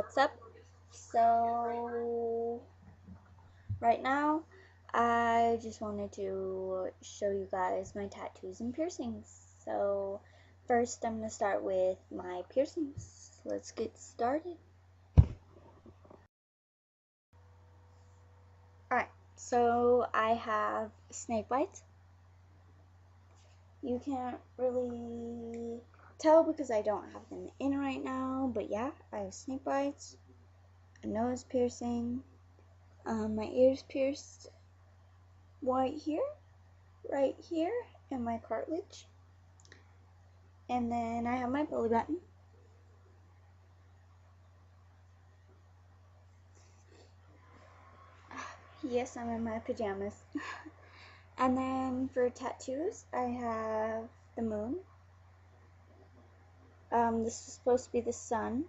what's up? So, right now, I just wanted to show you guys my tattoos and piercings. So, first, I'm going to start with my piercings. Let's get started. Alright, so I have snake bites. You can't really tell because I don't have them in right now, but yeah, I have snake bites, a nose piercing, my ears pierced right here, and my cartilage. And then I have my belly button. Yes, I'm in my pajamas. And then for tattoos, I have the moon. This was supposed to be the sun,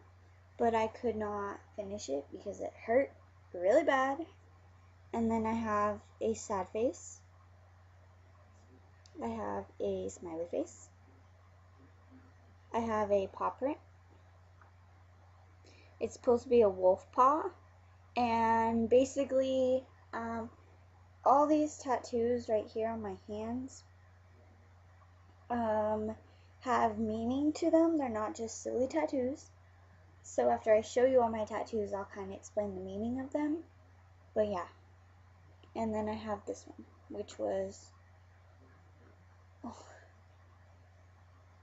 but I could not finish it because it hurt really bad. And then I have a sad face. I have a smiley face. I have a paw print. It's supposed to be a wolf paw. And basically, all these tattoos right here on my hands have meaning to them. They're not just silly tattoos. So after I show you all my tattoos, I'll kind of explain the meaning of them. But yeah. And then I have this one, which was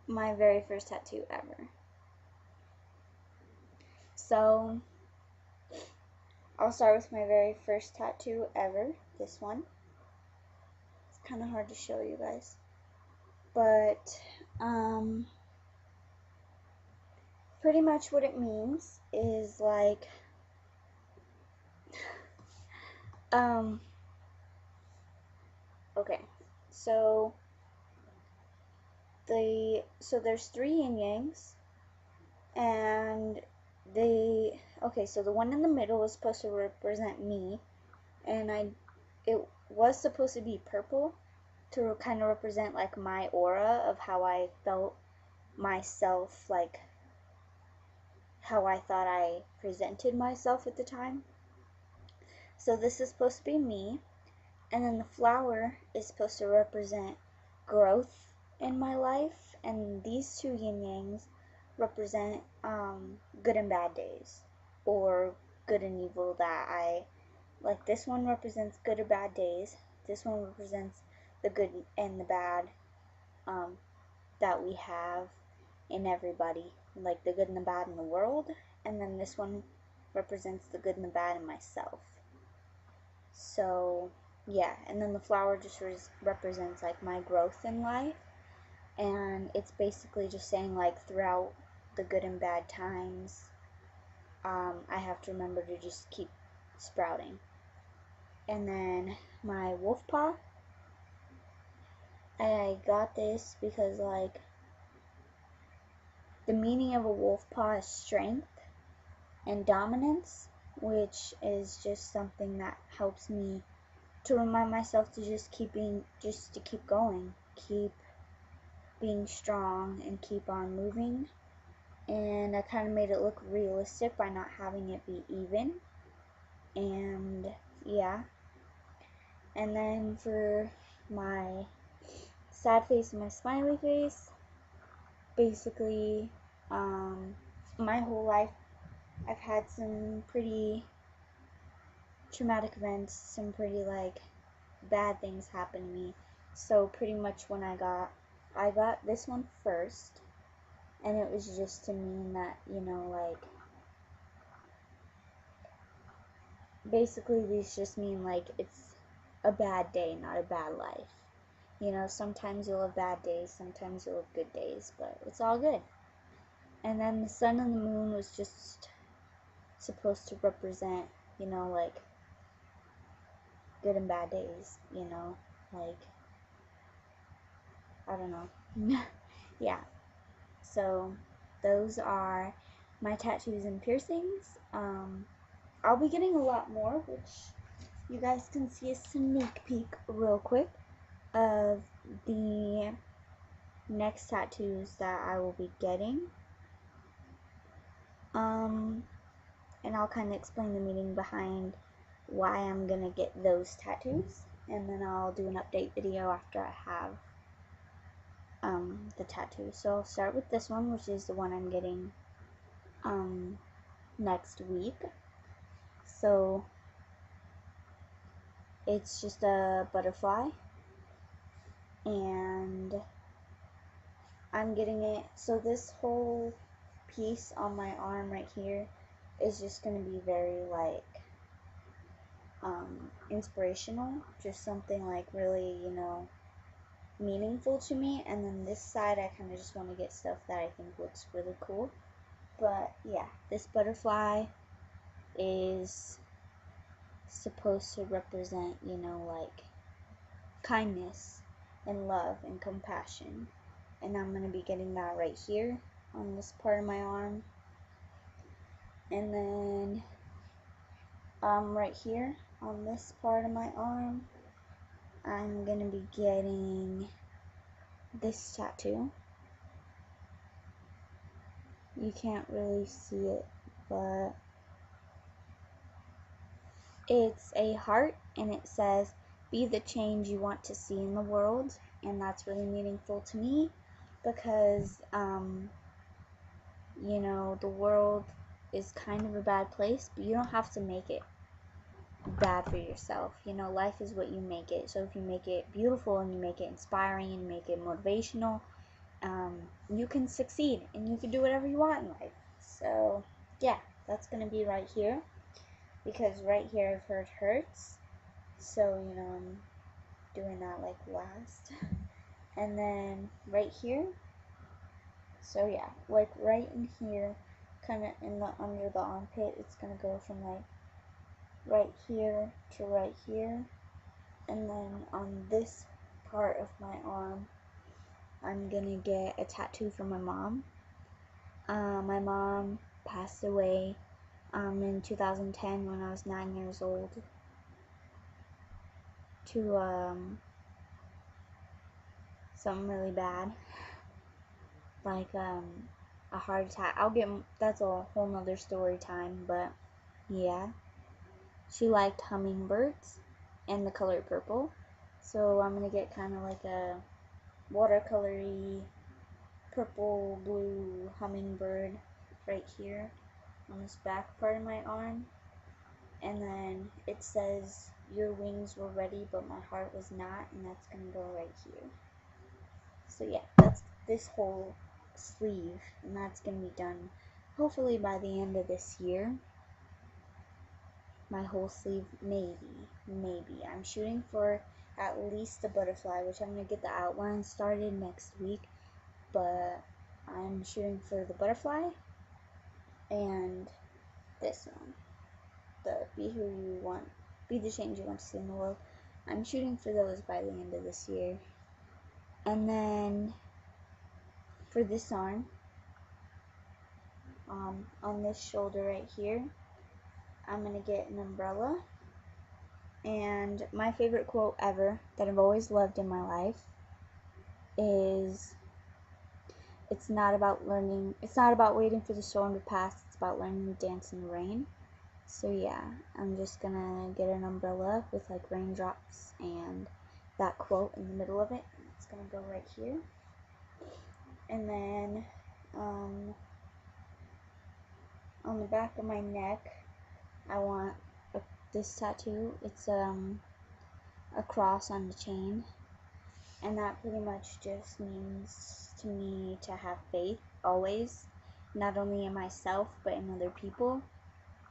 my very first tattoo ever. So I'll start with my very first tattoo ever, this one. It's kind of hard to show you guys. But pretty much what it means is like okay, so there's three yin yangs, and so the one in the middle is supposed to represent me, and it was supposed to be purple to kind of represent like my aura of how I felt myself, like how I thought I presented myself at the time. So this is supposed to be me, and then the flower is supposed to represent growth in my life, and these two yin yangs represent good and bad days, or good and evil that I like. This one represents good or bad days. This one represents the good and the bad that we have in everybody, like the good and the bad in the world, and then this one represents the good and the bad in myself. So yeah, and then the flower just represents like my growth in life, and it's basically just saying like throughout the good and bad times, I have to remember to just keep sprouting. And then my wolf paw, I got this because like the meaning of a wolf paw is strength and dominance, which is just something that helps me to remind myself to just keep going, keep being strong, and keep on moving. And I kind of made it look realistic by not having it be even. And yeah. And then for my sad face and my smiley face, basically, my whole life I've had some pretty traumatic events, some pretty like bad things happen to me. So pretty much when I got this one first, and it was just to mean that, you know, like basically these just mean like it's a bad day, not a bad life. You know, sometimes you'll have bad days, sometimes you'll have good days, but it's all good. And then the sun and the moon was just supposed to represent, you know, like good and bad days, you know, like I don't know. Yeah. So those are my tattoos and piercings. I'll be getting a lot more, which you guys can see a sneak peek real quick of the next tattoos that I will be getting. and I'll kind of explain the meaning behind why I'm gonna get those tattoos, and then I'll do an update video after I have the tattoo. So I'll start with this one, which is the one I'm getting next week. So it's just a butterfly, and I'm getting it, so this whole piece on my arm right here is just going to be very like inspirational, just something like really, you know, meaningful to me. And then this side I kind of just want to get stuff that I think looks really cool. But yeah, this butterfly is supposed to represent, you know, like kindness and love and compassion, and I'm going to be getting that right here on this part of my arm. And then right here on this part of my arm, I'm going to be getting this tattoo. You can't really see it, but it's a heart, and it says, "Be the change you want to see in the world." And that's really meaningful to me because, you know, the world is kind of a bad place, but you don't have to make it bad for yourself. You know, life is what you make it. So if you make it beautiful and you make it inspiring and you make it motivational, you can succeed and you can do whatever you want in life. So yeah, that's gonna be right here, because right here I've heard hurts. So, you know, I'm doing that like last. And then right here, so yeah, like right in here, kind of in the under the armpit, it's gonna go from like right here to right here. And then on this part of my arm, I'm gonna get a tattoo from my mom. My mom passed away in 2010 when I was 9 years old to something really bad, like a heart attack. That's a whole nother story time, but yeah. She liked hummingbirds and the color purple, so I'm gonna get kind of like a watercolory purple blue hummingbird right here on this back part of my arm. And then it says, "Your wings were ready but my heart was not," and that's gonna go right here. So yeah, that's this whole sleeve, and that's gonna be done hopefully by the end of this year. My whole sleeve, maybe. I'm shooting for at least the butterfly, which I'm gonna get the outline started next week, but I'm shooting for the butterfly and this one, the be the change you want to see in the world. I'm shooting for those by the end of this year. And then for this arm, on this shoulder right here, I'm gonna get an umbrella. And my favorite quote ever that I've always loved in my life is, it's not about waiting for the storm to pass, it's about learning to dance in the rain. So yeah, I'm just gonna get an umbrella with like raindrops and that quote in the middle of it. It's gonna go right here. And then on the back of my neck, I want this tattoo. It's a cross on the chain, and that pretty much just means to me to have faith always, not only in myself but in other people,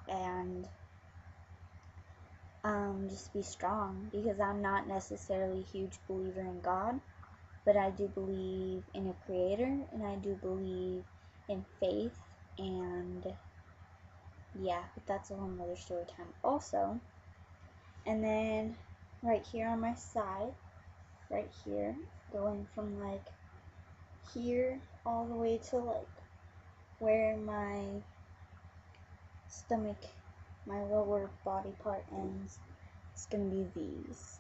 and just be strong, because I'm not necessarily a huge believer in God, but I do believe in a creator, and I do believe in faith. And yeah, but that's a whole nother story time also. And then right here on my side, right here, going from like here all the way to like where my stomach, my lower body part ends, it's gonna be these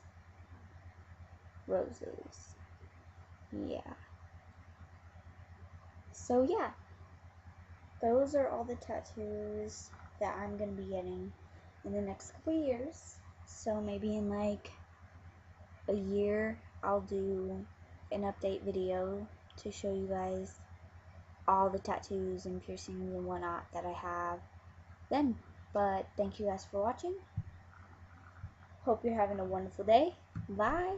roses. Yeah. So yeah, those are all the tattoos. that I'm gonna be getting in the next couple years. So maybe in like a year I'll do an update video to show you guys all the tattoos and piercings and whatnot that I have then. But thank you guys for watching. Hope you're having a wonderful day. Bye.